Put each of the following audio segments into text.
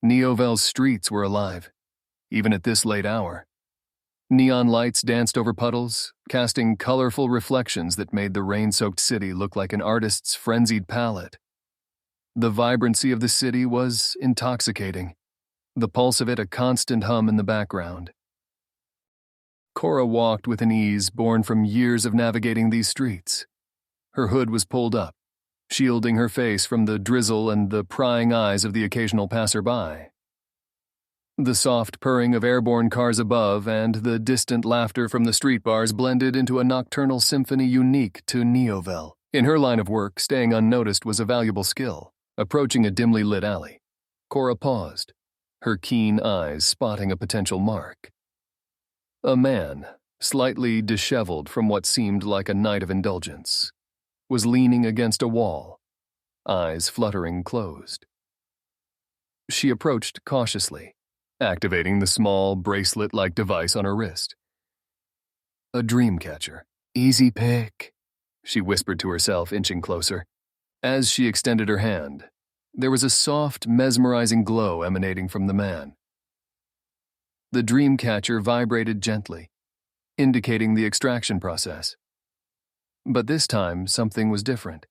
Neovel's streets were alive, even at this late hour. Neon lights danced over puddles, casting colorful reflections that made the rain-soaked city look like an artist's frenzied palette. The vibrancy of the city was intoxicating, the pulse of it a constant hum in the background. Cora walked with an ease born from years of navigating these streets. Her hood was pulled up, shielding her face from the drizzle and the prying eyes of the occasional passerby. The soft purring of airborne cars above and the distant laughter from the street bars blended into a nocturnal symphony unique to Neovel. In her line of work, staying unnoticed was a valuable skill. Approaching a dimly lit alley, Cora paused, her keen eyes spotting a potential mark. A man, slightly disheveled from what seemed like a night of indulgence, was leaning against a wall, eyes fluttering closed. She approached cautiously, activating the small bracelet-like device on her wrist. A dream catcher. Easy pick, she whispered to herself, inching closer. As she extended her hand, there was a soft, mesmerizing glow emanating from the man. The dream catcher vibrated gently, indicating the extraction process. But this time, something was different.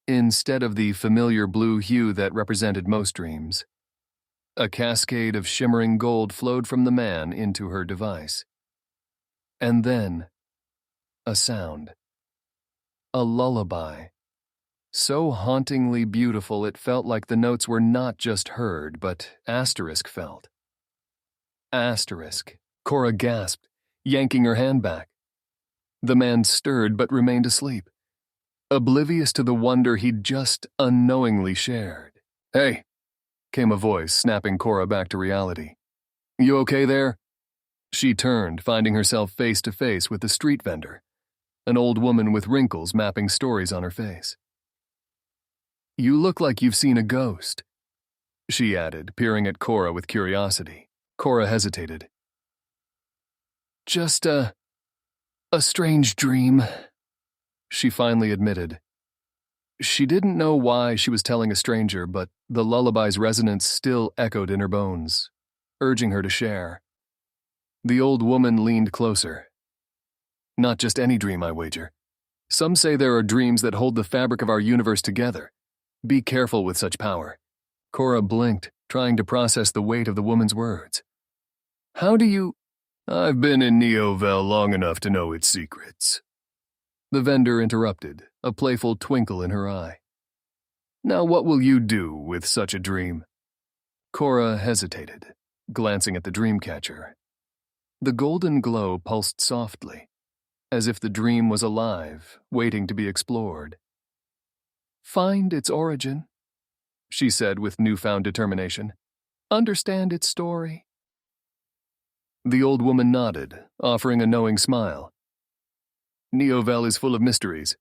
Instead of the familiar blue hue that represented most dreams, a cascade of shimmering gold flowed from the man into her device. And then, a sound. A lullaby. So hauntingly beautiful it felt like the notes were not just heard, but asterisk felt. Asterisk, Cora gasped, yanking her hand back. The man stirred but remained asleep, oblivious to the wonder he'd just unknowingly shared. "Hey," came a voice, snapping Cora back to reality. "You okay there?" She turned, finding herself face to face with the street vendor, an old woman with wrinkles mapping stories on her face. "You look like you've seen a ghost," she added, peering at Cora with curiosity. Cora hesitated. "Just a strange dream," she finally admitted. She didn't know why she was telling a stranger, but the lullaby's resonance still echoed in her bones, urging her to share. The old woman leaned closer. "Not just any dream, I wager. Some say there are dreams that hold the fabric of our universe together. Be careful with such power." Cora blinked, trying to process the weight of the woman's words. "How do you—" "I've been in Neovel long enough to know its secrets." The vendor interrupted, a playful twinkle in her eye. "Now what will you do with such a dream?" Cora hesitated, glancing at the dream catcher. The golden glow pulsed softly, as if the dream was alive, waiting to be explored. "Find its origin," she said with newfound determination. "Understand its story." The old woman nodded, offering a knowing smile. "Neovel is full of mysteries,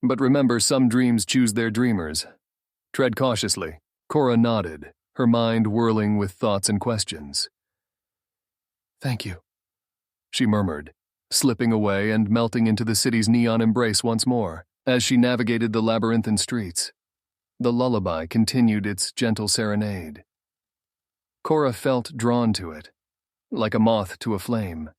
but remember, some dreams choose their dreamers. Tread cautiously." Cora nodded, her mind whirling with thoughts and questions. "Thank you," she murmured, slipping away and melting into the city's neon embrace once more. As she navigated the labyrinthine streets, the lullaby continued its gentle serenade. Cora felt drawn to it, like a moth to a flame.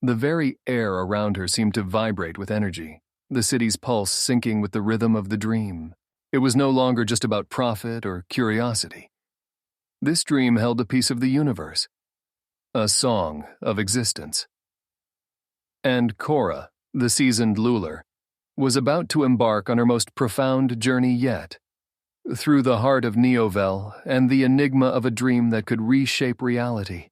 The very air around her seemed to vibrate with energy, the city's pulse syncing with the rhythm of the dream. It was no longer just about profit or curiosity. This dream held a piece of the universe, a song of existence. And Cora, the seasoned luller, was about to embark on her most profound journey yet, through the heart of Neovel and the enigma of a dream that could reshape reality.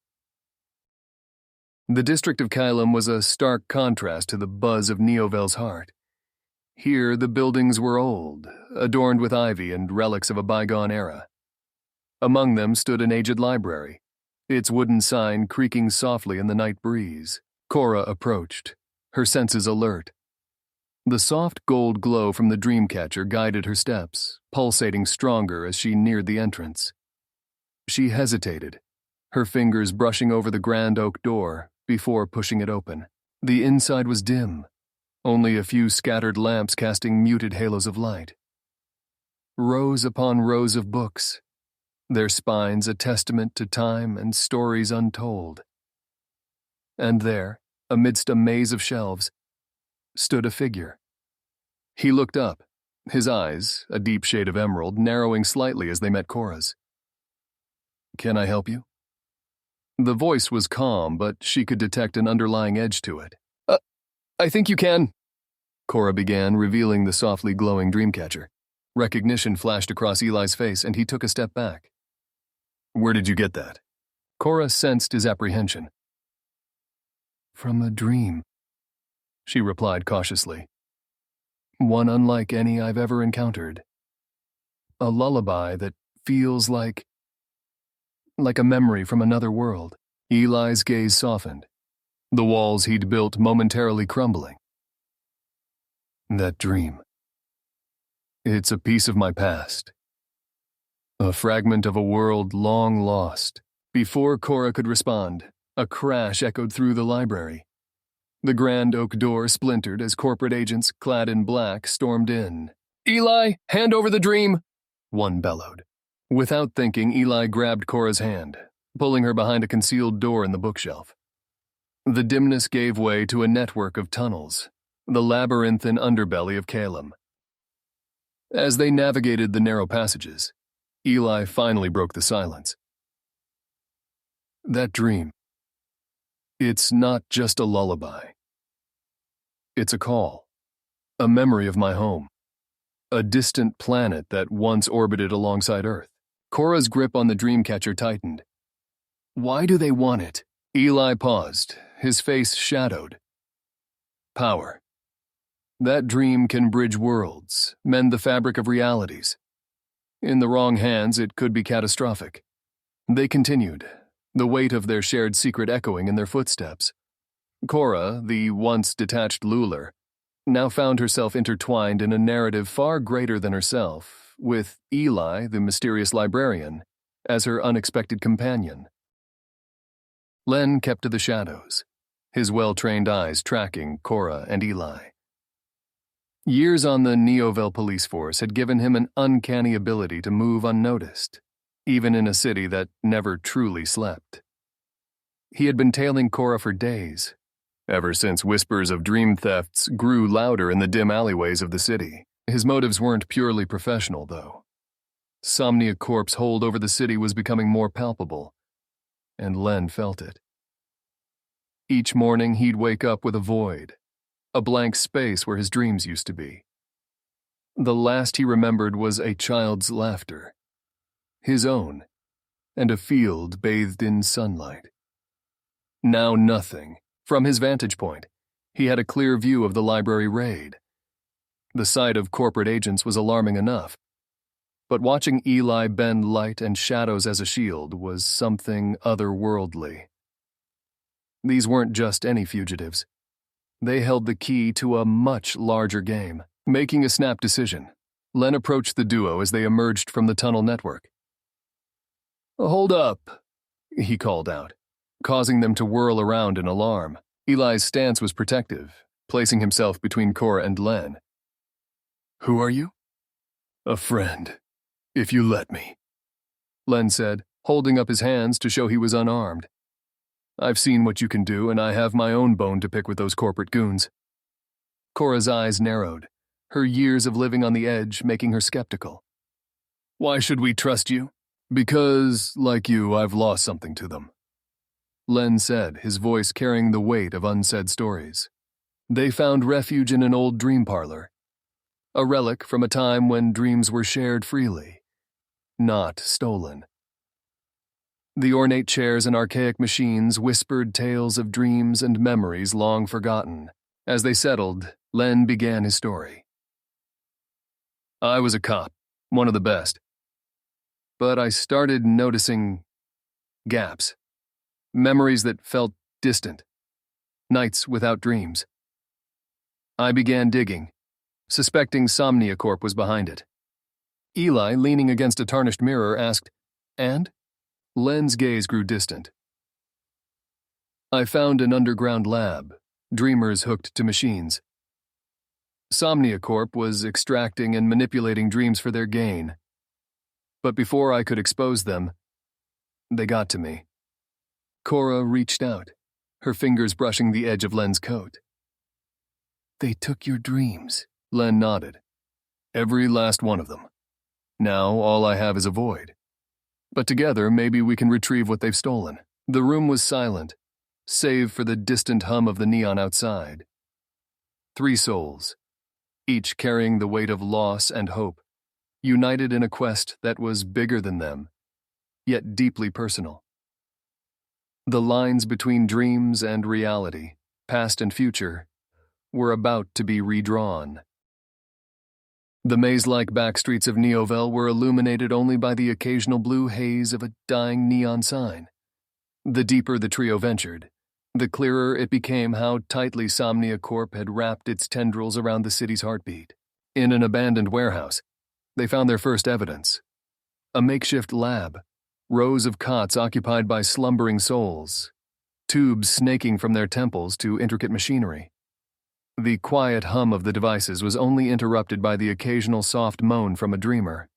The district of Kylum was a stark contrast to the buzz of Neovel's heart. Here the buildings were old, adorned with ivy and relics of a bygone era. Among them stood an aged library, its wooden sign creaking softly in the night breeze. Cora approached, her senses alert. The soft gold glow from the dreamcatcher guided her steps, pulsating stronger as she neared the entrance. She hesitated, her fingers brushing over the grand oak door before pushing it open. The inside was dim, only a few scattered lamps casting muted halos of light. Rows upon rows of books, their spines a testament to time and stories untold. And there, amidst a maze of shelves, stood a figure. He looked up, his eyes, a deep shade of emerald, narrowing slightly as they met Cora's. "Can I help you?" The voice was calm, but she could detect an underlying edge to it. I think you can," Cora began, revealing the softly glowing dreamcatcher. Recognition flashed across Eli's face, and he took a step back. "Where did you get that?" Cora sensed his apprehension. "From a dream," she replied cautiously. "One unlike any I've ever encountered. A lullaby that feels like a memory from another world." Eli's gaze softened, the walls he'd built momentarily crumbling. "That dream. It's a piece of my past. A fragment of a world long lost." Before Cora could respond, a crash echoed through the library. The grand oak door splintered as corporate agents clad in black stormed in. "Eli, hand over the dream!" one bellowed. Without thinking, Eli grabbed Cora's hand, pulling her behind a concealed door in the bookshelf. The dimness gave way to a network of tunnels, the labyrinthine underbelly of Calum. As they navigated the narrow passages, Eli finally broke the silence. "That dream. It's not just a lullaby. It's a call, a memory of my home, a distant planet that once orbited alongside Earth." Cora's grip on the dreamcatcher tightened. "Why do they want it?" Eli paused, his face shadowed. "Power. That dream can bridge worlds, mend the fabric of realities. In the wrong hands, it could be catastrophic." They continued, the weight of their shared secret echoing in their footsteps. Cora, the once detached Lullaby, now found herself intertwined in a narrative far greater than herself, with Eli, the mysterious librarian, as her unexpected companion. Len kept to the shadows, his well-trained eyes tracking Cora and Eli. Years on the Neoville police force had given him an uncanny ability to move unnoticed, even in a city that never truly slept. He had been tailing Cora for days, ever since whispers of dream thefts grew louder in the dim alleyways of the city. His motives weren't purely professional, though. Somnia Corp's hold over the city was becoming more palpable, and Len felt it. Each morning he'd wake up with a void, a blank space where his dreams used to be. The last he remembered was a child's laughter, his own, and a field bathed in sunlight. Now nothing. From his vantage point, he had a clear view of the library raid. The sight of corporate agents was alarming enough, but watching Eli bend light and shadows as a shield was something otherworldly. These weren't just any fugitives. They held the key to a much larger game. Making a snap decision, Len approached the duo as they emerged from the tunnel network. "Hold up," he called out, causing them to whirl around in alarm. Eli's stance was protective, placing himself between Cora and Len. "Who are you?" "A friend, if you let me," Len said, holding up his hands to show he was unarmed. "I've seen what you can do, and I have my own bone to pick with those corporate goons." Cora's eyes narrowed, her years of living on the edge making her skeptical. "Why should we trust you?" "Because, like you, I've lost something to them," Len said, his voice carrying the weight of unsaid stories. They found refuge in an old dream parlor, a relic from a time when dreams were shared freely, not stolen. The ornate chairs and archaic machines whispered tales of dreams and memories long forgotten. As they settled, Len began his story. "I was a cop, one of the best. But I started noticing gaps, memories that felt distant, nights without dreams. I began digging, suspecting Somnia Corp was behind it." Eli, leaning against a tarnished mirror, asked, "And?" Len's gaze grew distant. "I found an underground lab, dreamers hooked to machines. Somnia Corp was extracting and manipulating dreams for their gain. But before I could expose them, they got to me. Cora reached out, her fingers brushing the edge of Len's coat. They took your dreams. Len nodded. Every last one of them. Now all I have is a void. But together, maybe we can retrieve what they've stolen. The room was silent, save for the distant hum of the neon outside. 3 souls, each carrying the weight of loss and hope, united in a quest that was bigger than them, yet deeply personal. The lines between dreams and reality, past and future, were about to be redrawn. The maze-like backstreets of Neoville were illuminated only by the occasional blue haze of a dying neon sign. The deeper the trio ventured, the clearer it became how tightly Somnia Corp had wrapped its tendrils around the city's heartbeat. In an abandoned warehouse, they found their first evidence. A makeshift lab, rows of cots occupied by slumbering souls, tubes snaking from their temples to intricate machinery. The quiet hum of the devices was only interrupted by the occasional soft moan from a dreamer.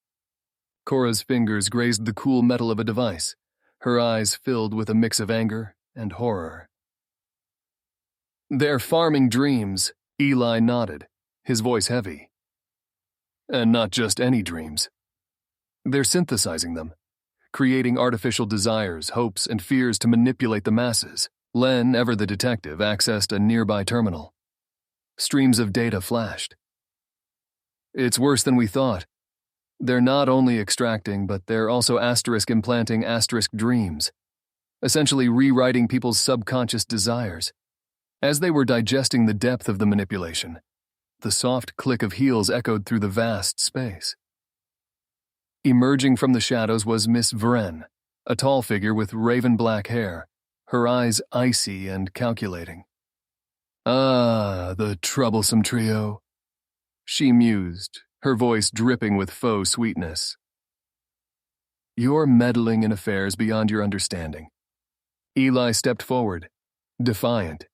Cora's fingers grazed the cool metal of a device, her eyes filled with a mix of anger and horror. They're farming dreams, Eli nodded, his voice heavy. And not just any dreams. They're synthesizing them, creating artificial desires, hopes, and fears to manipulate the masses. Len, ever the detective, accessed a nearby terminal. Streams of data flashed. It's worse than we thought. They're not only extracting, but they're also implanting dreams, essentially rewriting people's subconscious desires. As they were digesting the depth of the manipulation, the soft click of heels echoed through the vast space. Emerging from the shadows was Miss Vren, a tall figure with raven-black hair, her eyes icy and calculating. Ah, the troublesome trio, she mused, her voice dripping with faux sweetness. You're meddling in affairs beyond your understanding. Eli stepped forward, defiant.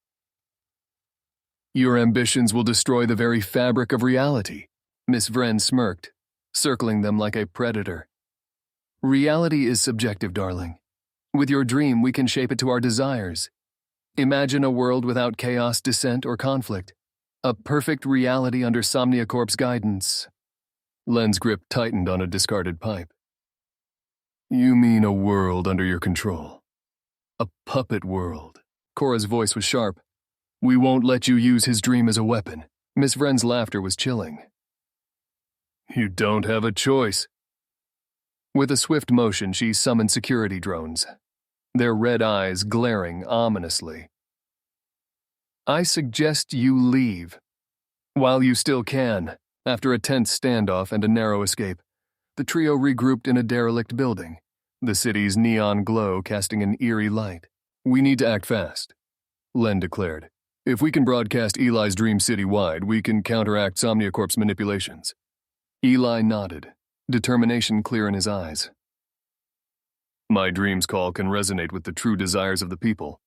Your ambitions will destroy the very fabric of reality, Miss Vren smirked, circling them like a predator. Reality is subjective, darling. With your dream, we can shape it to our desires. Imagine a world without chaos, dissent, or conflict. A perfect reality under Somnia Corp's guidance. Len's grip tightened on a discarded pipe. You mean a world under your control. A puppet world. Cora's voice was sharp. We won't let you use his dream as a weapon. Miss Vren's laughter was chilling. You don't have a choice. With a swift motion, she summoned security drones, their red eyes glaring ominously. I suggest you leave. While you still can. After a tense standoff and a narrow escape, the trio regrouped in a derelict building, the city's neon glow casting an eerie light. We need to act fast, Len declared. If we can broadcast Eli's dream citywide, we can counteract Somnia Corp's manipulations. Eli nodded, determination clear in his eyes. My dream's call can resonate with the true desires of the people,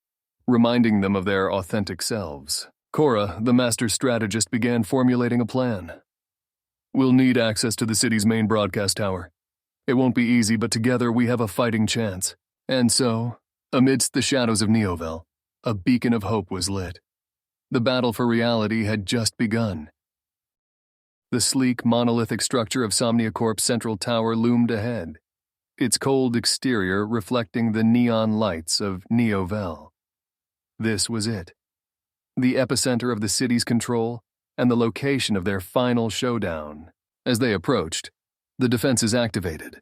reminding them of their authentic selves. Cora, the master strategist, began formulating a plan. We'll need access to the city's main broadcast tower. It won't be easy, but together we have a fighting chance. And so, amidst the shadows of Neoville, a beacon of hope was lit. The battle for reality had just begun. The sleek, monolithic structure of Somnia Corp's central tower loomed ahead, its cold exterior reflecting the neon lights of Neoville. This was it. The epicenter of the city's control and the location of their final showdown. As they approached, the defenses activated.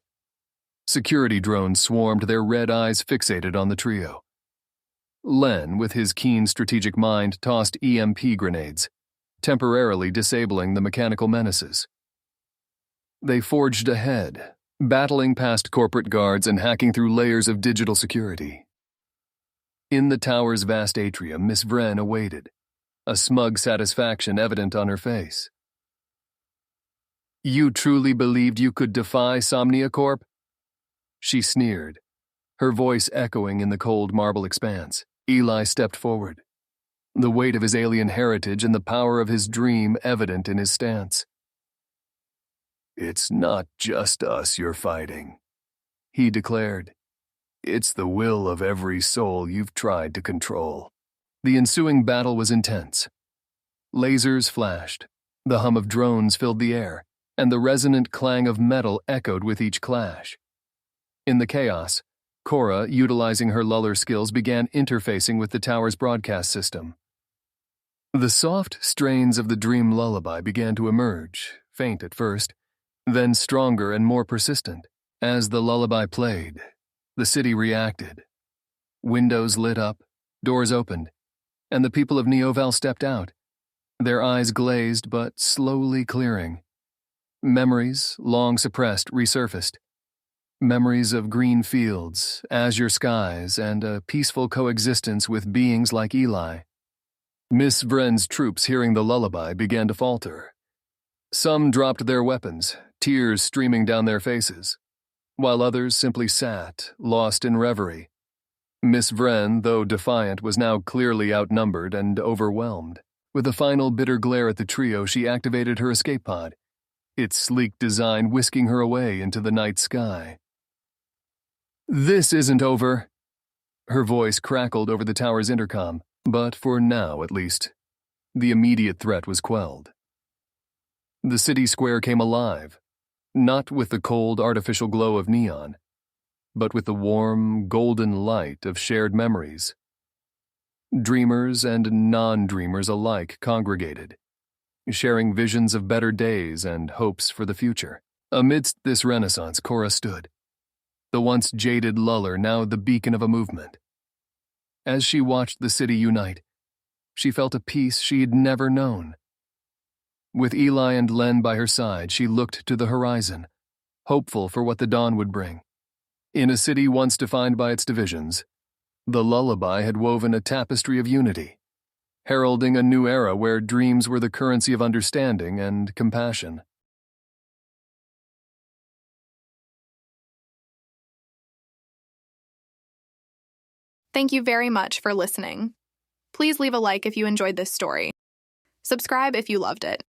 Security drones swarmed, their red eyes fixated on the trio. Len, with his keen strategic mind, tossed EMP grenades, temporarily disabling the mechanical menaces. They forged ahead, battling past corporate guards and hacking through layers of digital security. In the tower's vast atrium, Miss Vren awaited, a smug satisfaction evident on her face. You truly believed you could defy Somnia Corp? She sneered, her voice echoing in the cold marble expanse. Eli stepped forward, the weight of his alien heritage and the power of his dream evident in his stance. "It's not just us you're fighting," he declared. "It's the will of every soul you've tried to control." The ensuing battle was intense. Lasers flashed, the hum of drones filled the air, and the resonant clang of metal echoed with each clash. In the chaos, Cora, utilizing her luller skills, began interfacing with the tower's broadcast system. The soft strains of the dream lullaby began to emerge, faint at first, then stronger and more persistent. As the lullaby played, the city reacted. Windows lit up, doors opened, and the people of Neovel stepped out, their eyes glazed but slowly clearing. Memories, long suppressed, resurfaced. Memories of green fields, azure skies, and a peaceful coexistence with beings like Eli. Miss Vren's troops, hearing the lullaby, began to falter. Some dropped their weapons, tears streaming down their faces, while others simply sat, lost in reverie. Miss Vren, though defiant, was now clearly outnumbered and overwhelmed. With a final bitter glare at the trio, she activated her escape pod, its sleek design whisking her away into the night sky. "This isn't over." Her voice crackled over the tower's intercom, but for now, at least, the immediate threat was quelled. The city square came alive, not with the cold, artificial glow of neon, but with the warm, golden light of shared memories. Dreamers and non-dreamers alike congregated, sharing visions of better days and hopes for the future. Amidst this renaissance, Cora stood, the once jaded luller now the beacon of a movement. As she watched the city unite, she felt a peace she had never known. With Eli and Len by her side, she looked to the horizon, hopeful for what the dawn would bring. In a city once defined by its divisions, the lullaby had woven a tapestry of unity, heralding a new era where dreams were the currency of understanding and compassion. Thank you very much for listening. Please leave a like if you enjoyed this story. Subscribe if you loved it.